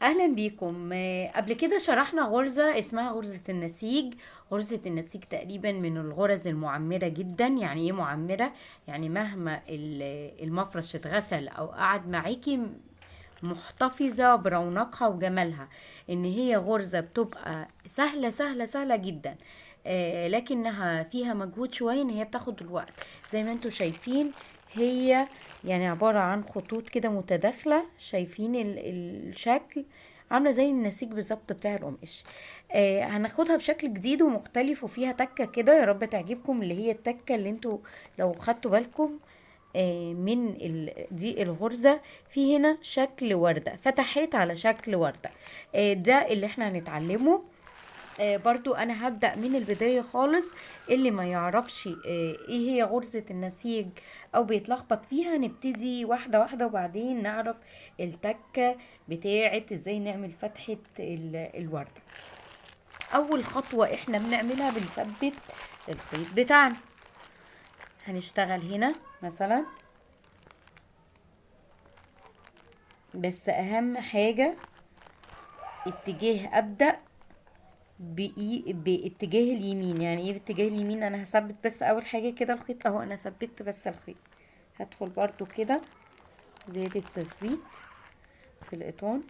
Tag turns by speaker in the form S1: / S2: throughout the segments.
S1: اهلا بيكم. قبل كده شرحنا غرزة اسمها غرزة النسيج. غرزة النسيج تقريبا من الغرز المعمرة جدا. يعني ايه معمرة؟ يعني مهما المفرش اتغسل او قعد معاكي محتفظة برونقها وجمالها. ان هي غرزة بتبقى سهلة سهلة سهلة جدا، لكنها فيها مجهود شوية، ان هي بتاخد الوقت. زي ما انتوا شايفين، هي يعني عبارة عن خطوط كده متداخلة. شايفين الشكل؟ عاملة زي النسيج بالظبط بتاع القماش. هناخدها بشكل جديد ومختلف، وفيها تكة كده يا رب تعجبكم، اللي هي التكة اللي انتوا لو خدتوا بالكم من دي الغرزة، في هنا شكل وردة، فتحات على شكل وردة. ده اللي احنا هنتعلمه. برضو انا هبدأ من البداية خالص. اللي ما يعرفش ايه هي غرزة النسيج او بيتلخبط فيها، نبتدي واحدة واحدة وبعدين نعرف التكة بتاعت ازاي نعمل فتحة الوردة. اول خطوة احنا بنعملها بنثبت الخيط بتاعنا. هنشتغل هنا مثلا، بس اهم حاجة ابدأ باتجاه اليمين. يعني ايه باتجاه اليمين؟ انا هثبت بس اول حاجة كده الخيط اهو، انا ثبت بس الخيط. هدخل برضو كده زيادة تثبيت في القطان،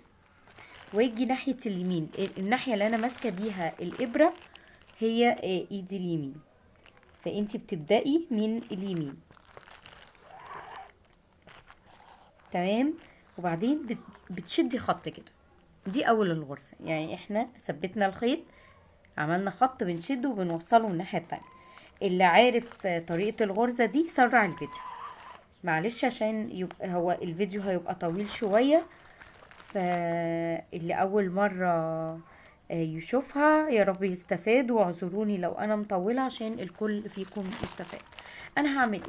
S1: واجي ناحية اليمين. الناحية اللي انا ماسكة بيها الابرة هي ايدي اليمين، فانتي بتبدأي من اليمين. تمام. وبعدين بتشدي خط كده. دي اول الغرزة. يعني احنا ثبتنا الخيط، عملنا خط، بنشده وبنوصله الناحية التانية. اللي عارف طريقة الغرزة دي سرع الفيديو، معلش عشان يبقى هو الفيديو هيبقى طويل شوية. فاللي أول مرة يشوفها يا رب يستفاد، واعذروني لو أنا مطولة عشان الكل فيكم يستفاد. أنا هعمل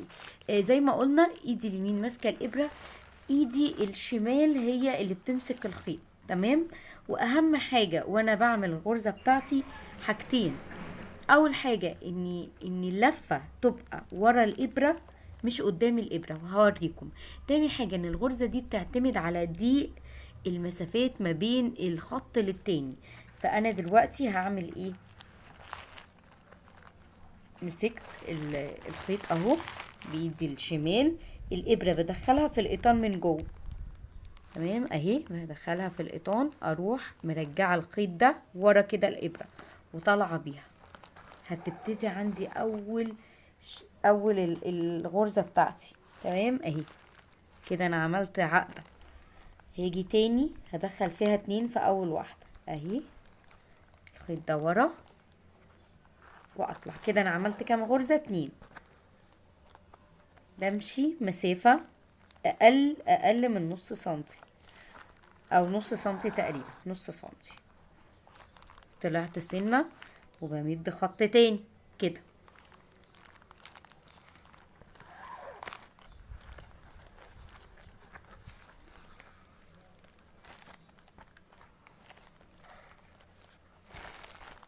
S1: ايه؟ زي ما قلنا، ايدي اليمين ماسكة الإبرة، ايدي الشمال هي اللي بتمسك الخيط. تمام. واهم حاجة وانا بعمل الغرزة بتاعتي حاجتين. اول حاجة ان اللفة تبقى ورا الابرة مش قدام الابرة، وهوريكم. تاني حاجة ان الغرزة دي بتعتمد على ضيق المسافات ما بين الخط للتاني. فانا دلوقتي هعمل ايه؟ مسكت الخيط اهو بايدي الشمال، الابرة بدخلها في القطان من جوه. تمام اهي، بدخلها في القطان، اروح مرجعه الخيط ده ورا كده الابره وطالعه بيها. هتبتدي عندي اول الغرزة بتاعتي. تمام اهي كده انا عملت عقدة. هاجي تاني هدخل فيها 2 في اول واحدة اهي، الخيط ده ورا واطلع كده. انا عملت كام غرزة؟ 2. بمشي مسافة اقل من نص سنتي، او نص سنتي تقريبا، نص سنتي. طلعت سنة وبمد خط تاني كده.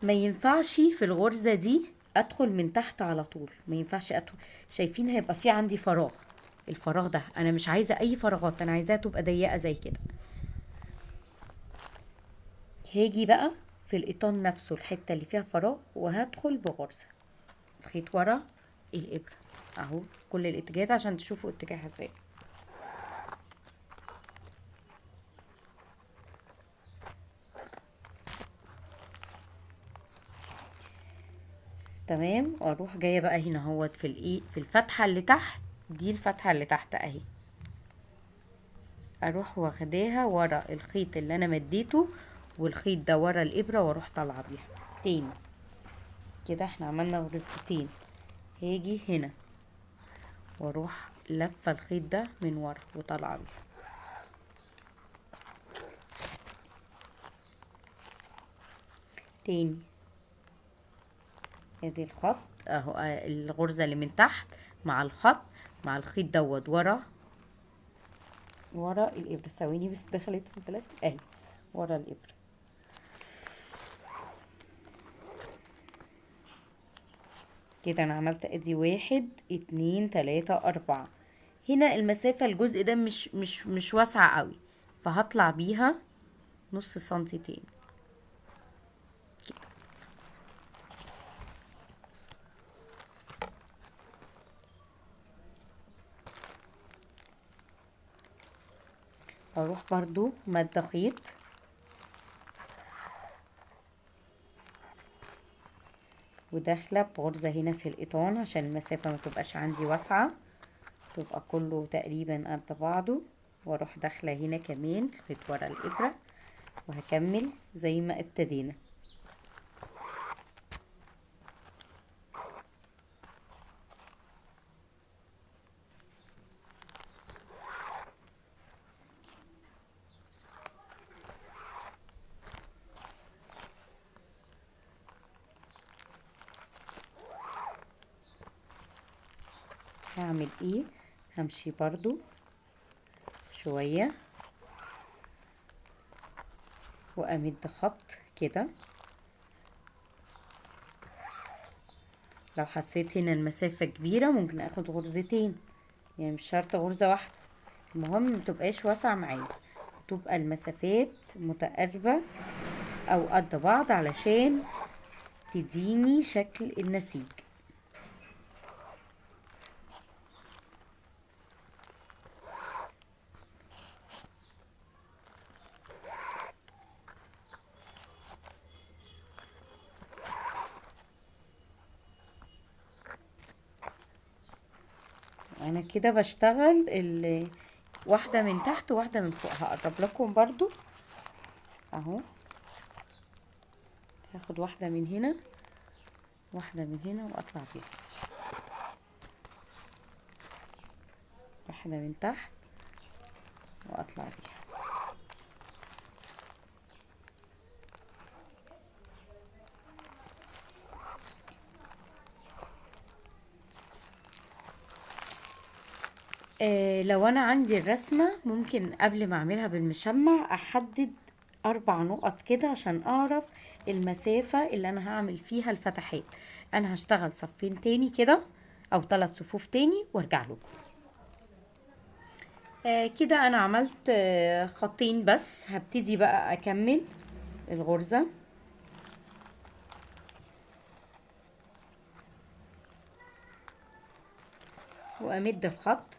S1: ما ينفعش في الغرزة دي ادخل من تحت على طول، ما ينفعش ادخل. شايفين هيبقى في عندي فراغ، الفراغ ده انا مش عايزة اي فراغات، انا عايزاها تبقى ضيقة زي كده. هاجي بقى في القطان نفسه الحتة اللي فيها فراغ، وهدخل بغرزة الخيط ورا الابرة اهو، كل الاتجاهات عشان تشوفوا اتجاهها ازاي. تمام. واروح جاية بقى هنا اهوت في الايه، في الفتحة اللي تحت دي، الفتحة اللي تحت اهي، اروح واخداها ورا الخيط اللي انا مديته، والخيط ده ورا الابره، واروح طالعه بيها تاني كده. احنا عملنا غرزتين. هاجي هنا واروح لفه الخيط ده من ورا وطالعه بيها تاني. ادي الخط اهو، الغرزه اللي من تحت مع الخط مع الخيط دوت ورا الابره. ثواني بس دخلت في البلاستيك اهي، ورا الابره كده. انا عملت ادي 1 2 3 4. هنا المسافة الجزء ده مش واسعة قوي، فهطلع بيها نص سنتي تاني. اروح برضو مادة خيط وداخلة بغرزة هنا في القطان عشان المسافة ما تبقاش عندي واسعة، تبقى كله تقريبا قد بعضه، واروح داخلة هنا كمان خيط ورا الابرة، وهكمل زي ما ابتدينا. هعمل ايه؟ همشي برضو شوية وامد خط كده. لو حسيت هنا المسافة كبيرة ممكن اخد غرزتين، يعني مش شرط غرزة واحدة، المهم متبقاش واسعة معايا، تبقى المسافات متقاربة او قد بعض علشان تديني شكل النسيج. انا كده بشتغل واحدة من تحت وواحدة من فوق. هقرب لكم برضو اهو، هاخد واحدة من هنا واحدة من هنا واطلع بيها، واحدة من تحت واطلع بيها. لو انا عندي الرسمة ممكن قبل ما اعملها بالمشمع احدد 4 نقط كده عشان اعرف المسافة اللي انا هعمل فيها الفتحات. انا هشتغل صفين تاني كده او 3 صفوف تاني وارجع لكم. كده انا عملت خطين بس، هبتدي بقى اكمل الغرزة. وامد الخط.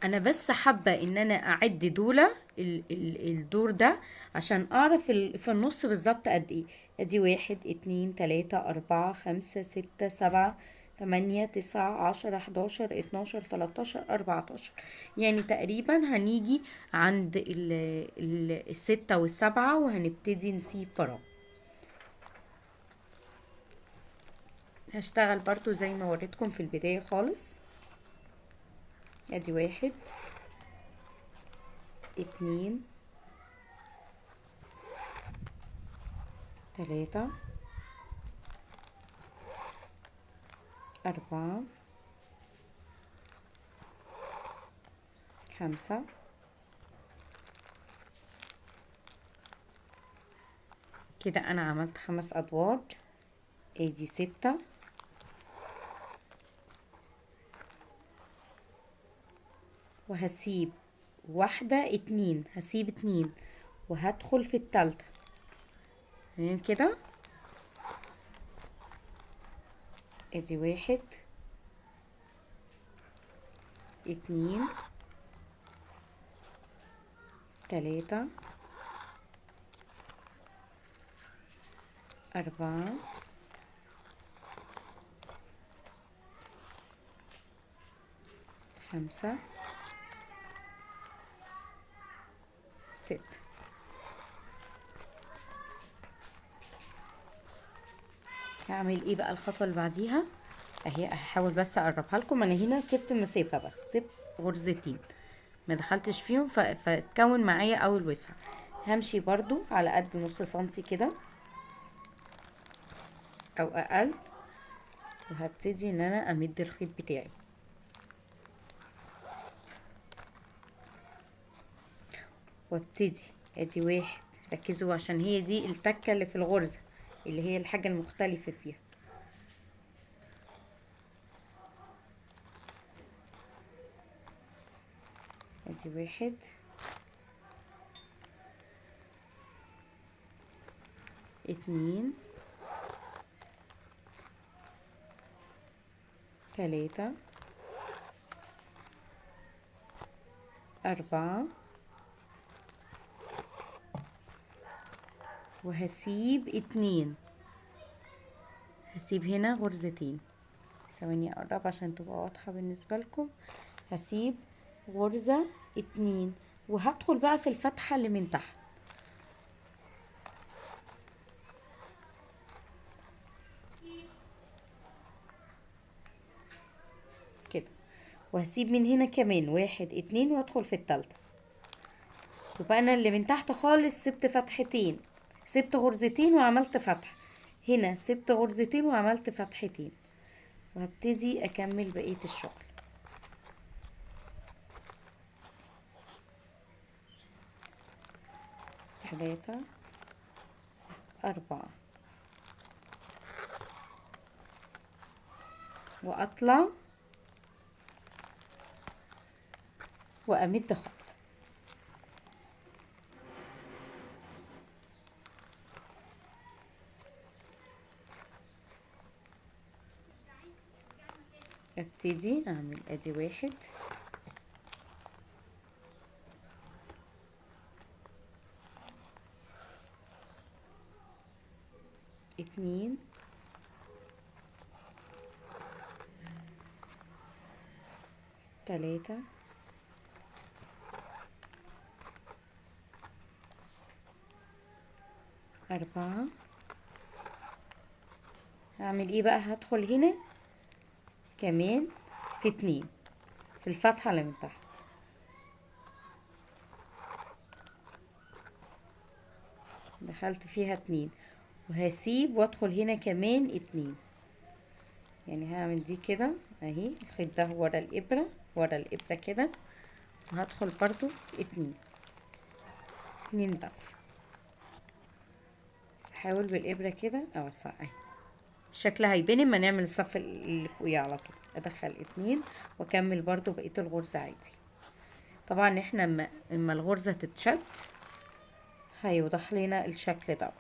S1: انا بس حابة ان انا اعد دولة الدور ده عشان اعرف في النص بالظبط قد ايه. ادي 1 2 3 4 5 6 7 8 9 10 11 12 13 14، يعني تقريبا هنيجي عند الستة والسبعة وهنبتدي نسيب فراغ. هشتغل برضو زي ما وريتكم في البداية خالص. ادي 1 2 3 4 5. كده انا عملت 5 ادوار. ادي 6 وهسيب واحدة 2، هسيب 2 وهدخل في التالتة. تمام كده. ادي 1 2 3 4 5 6. هعمل ايه بقى الخطوة اللي بعديها؟ اهي هحاول بس اقربها لكم. انا هنا سبت مسافة، بس سبت غرزتين ما دخلتش فيهم فتكون معايا اول وسعة. همشي برضو على قد نص سنتي كده او اقل، وهبتدي ان انا امد الخيط بتاعي وابتدي. ادي 1، ركزوا عشان هي دي التكة اللي في الغرزة اللي هي الحاجة المختلفة فيها. ادي 1 2 3 4 وهسيب 2. هسيب هنا غرزتين. ثواني اقرب عشان تبقى واضحة بالنسبة لكم. هسيب غرزة 2 وهدخل بقى في الفتحة اللي من تحت كده، وهسيب من هنا كمان 1 2 وادخل في التالتة. يبقى انا اللي من تحت خالص سبت فتحتين، سبت غرزتين وعملت فتحة، هنا سبت غرزتين وعملت فتحتين، وهبتدي اكمل بقية الشغل. 3 4 واطلع وامد خط. ابتدي اعمل ادي 1 2 3 4. هعمل ايه بقى؟ هدخل هنا كمان في 2 في الفتحة اللي من تحت، دخلت فيها 2 وهسيب وادخل هنا كمان 2. يعني هعمل دي كده اهي، الخيط ده ورا الابرة، ورا الابرة كده، وهدخل برضو 2 بس هحاول بالابرة كده اوسع اهي. الشكل هيبان اما نعمل الصف اللي فوقيه على طول. ادخل 2 واكمل برضو بقية الغرزة عادي. طبعا احنا اما الغرزة تتشد هيوضح لنا الشكل ده.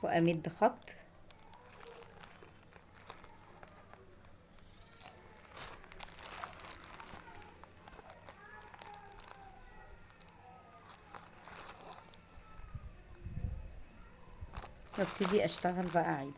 S1: وامد خط وابتدي اشتغل بقى عادي.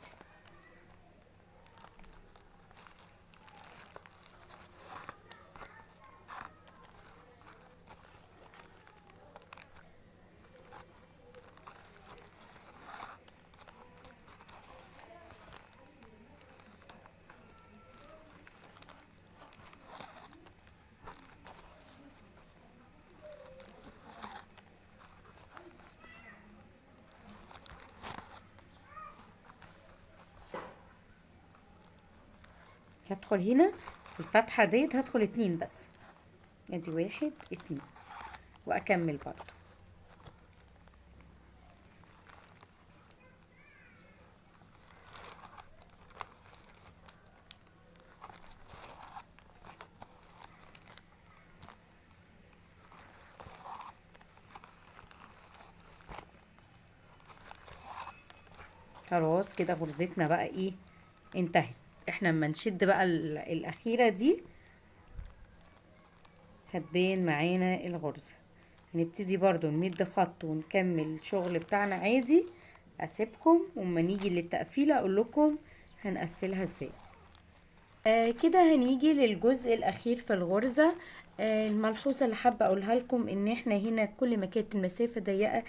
S1: هدخل هنا الفتحة ديت، هدخل 2 بس، ادي 1 2 واكمل برضو. خلاص كده غرزتنا بقى ايه انتهت. احنا اما نشد بقى الاخيرة دي هتبان معانا الغرزة. هنبتدي برضو نمد خط ونكمل الشغل بتاعنا عادي. اسيبكم وما نيجي للتقفيلة اقول لكم هنقفلها ازاي. كده هنيجي للجزء الاخير في الغرزة. الملحوظة اللي حابة اقولها لكم ان احنا هنا كل ما كانت المسافة ضيقة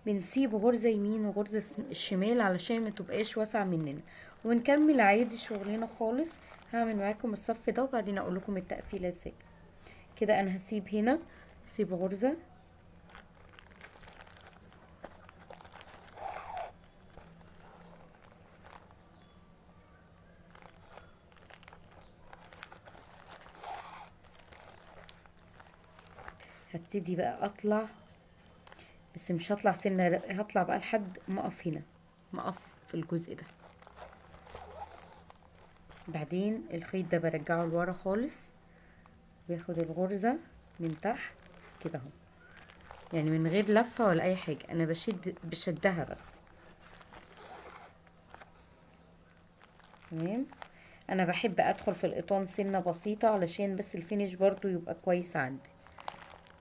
S1: بنسيب غرزة يمين وغرزة الشمال علشان ما تبقاش واسعة مننا، ونكمل عادي شغلنا خالص. هعمل معاكم الصف ده وبعدين اقول لكم التقفيلة ازاي. كده انا هسيب هنا، هسيب غرزة هبتدي بقى اطلع، بس مش هطلع سنة، هطلع بقى لحد ما اقف هنا، ما اقف في الجزء ده. بعدين الخيط ده برجعه لورا خالص، باخد الغرزة من تحت كده اهو، يعني من غير لفة ولا اي حاجة، انا بشدها بس. تمام. انا بحب ادخل في القطان سنة بسيطة علشان بس الفينش برضو يبقى كويس عندي.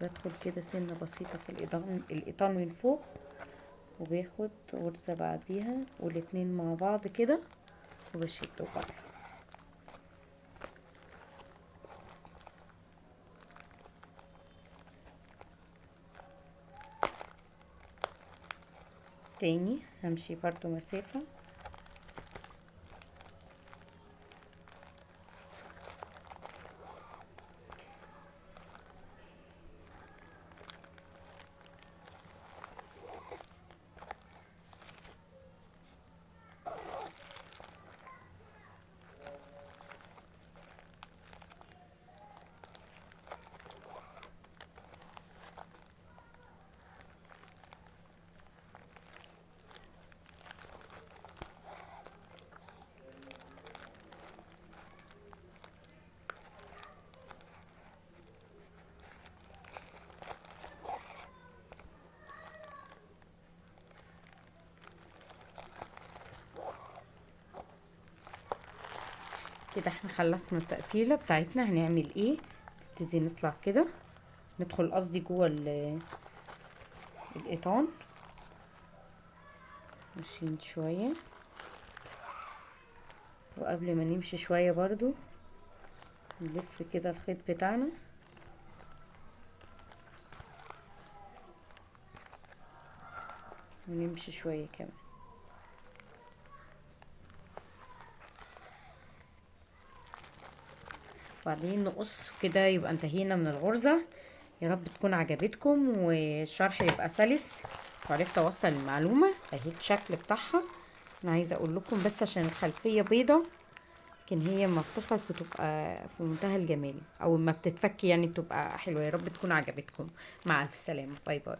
S1: بدخل كده سنة بسيطة في القطان من فوق، وباخد غرزة بعديها والاتنين مع بعض كده وبشد وبطلع. تاني همشي برضو مسافة، كده احنا خلصنا التقفيلة بتاعتنا. هنعمل ايه؟ نبتدي نطلع كده، ندخل قصدي جوه القطان، ماشيين شوية، وقبل ما نمشي شوية برضو نلف كده الخيط بتاعنا ونمشي شوية كمان. وبعدين نقص كده، يبقى انتهينا من الغرزة. يا رب تكون عجبتكم والشرح يبقى سلس وعرفت اوصل المعلومة. اهي الشكل بتاعها. انا عايزة اقول لكم بس عشان الخلفية بيضة، لكن هي ما بتخلص بتبقى في منتهى الجمال، او ما بتتفك يعني بتبقى حلوة. يا رب تكون عجبتكم. مع الف سلامة، باي باي.